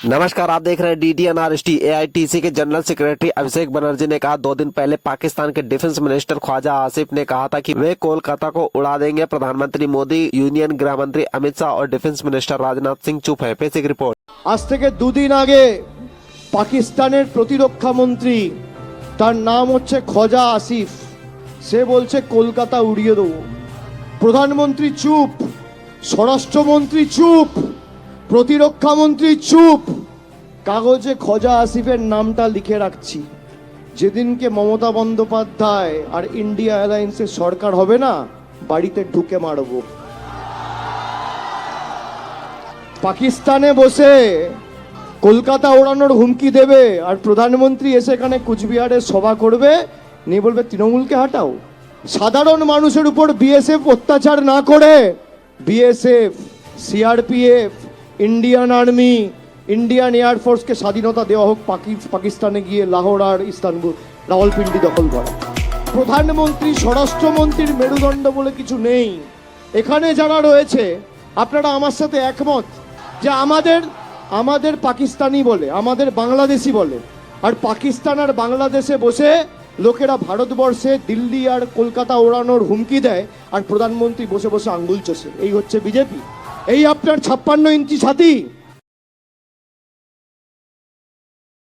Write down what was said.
नमस्कार, आप देख रहे हैं DDNRST। AITC के जनरल सेक्रेटरी अभिषेक बनर्जी ने कहा 2 दिन पहले पाकिस्तान के डिफेंस मिनिस्टर ख्वाजा आसिफ ने कहा था कि वे कोलकाता को उड़ा देंगे। प्रधानमंत्री मोदी, यूनियन गृह मंत्री अमित शाह और डिफेंस मिनिस्टर राजनाथ सिंह चुप है। पेश एक रिपोर्ट। आज থেকে 2 দিন আগে পাকিস্তানের প্রতিরক্ষা মন্ত্রী, তার নাম হচ্ছে খ্বাজা আসিফ, সে বলছে কলকাতা উড়িয়ে দেবো। প্রধানমন্ত্রী চুপ, স্বরাষ্ট্রমন্ত্রী চুপ, প্রতিরক্ষা মন্ত্রী চুপ। কাগজে খ্বাজা আসিফের নামটা লিখে রাখছি, যেদিনকে মমতা বন্দ্যোপাধ্যায় আর ইন্ডিয়া অ্যালায়েন্সের সরকার হবে না, বাড়িতে ঢুকে মারবো। পাকিস্তানে বসে কলকাতা ওড়ানোর হুমকি দেবে আর প্রধানমন্ত্রী এসে এখানে কুচবিহারে সভা করবে, নিয়ে বলবে তৃণমূলকে হাঁটাও। সাধারণ মানুষের উপর বিএসএফ অত্যাচার না করে BSF, CRPF, Indian army, Indian এয়ারফোর্সকে স্বাধীনতা দেওয়া হোক, পাকিস্তানে গিয়ে লাহোর আর ইস্তানবুল, রাওয়ালপিন্ডি দখল করা। প্রধানমন্ত্রী, স্বরাষ্ট্রমন্ত্রীর মেরুদণ্ড বলে কিছু নেই। এখানে যারা রয়েছে আপনারা আমার সাথে একমত যে আমাদের পাকিস্তানি বলে, আমাদের বাংলাদেশি বলে, আর পাকিস্তান আর বাংলাদেশে বসে লোকেরা ভারতবর্ষে দিল্লি আর কলকাতা ওড়ানোর হুমকি দেয়, আর প্রধানমন্ত্রী বসে বসে আঙ্গুল চষে। এই হচ্ছে বিজেপি, এই আপনার 56 ইঞ্চি ছাতি।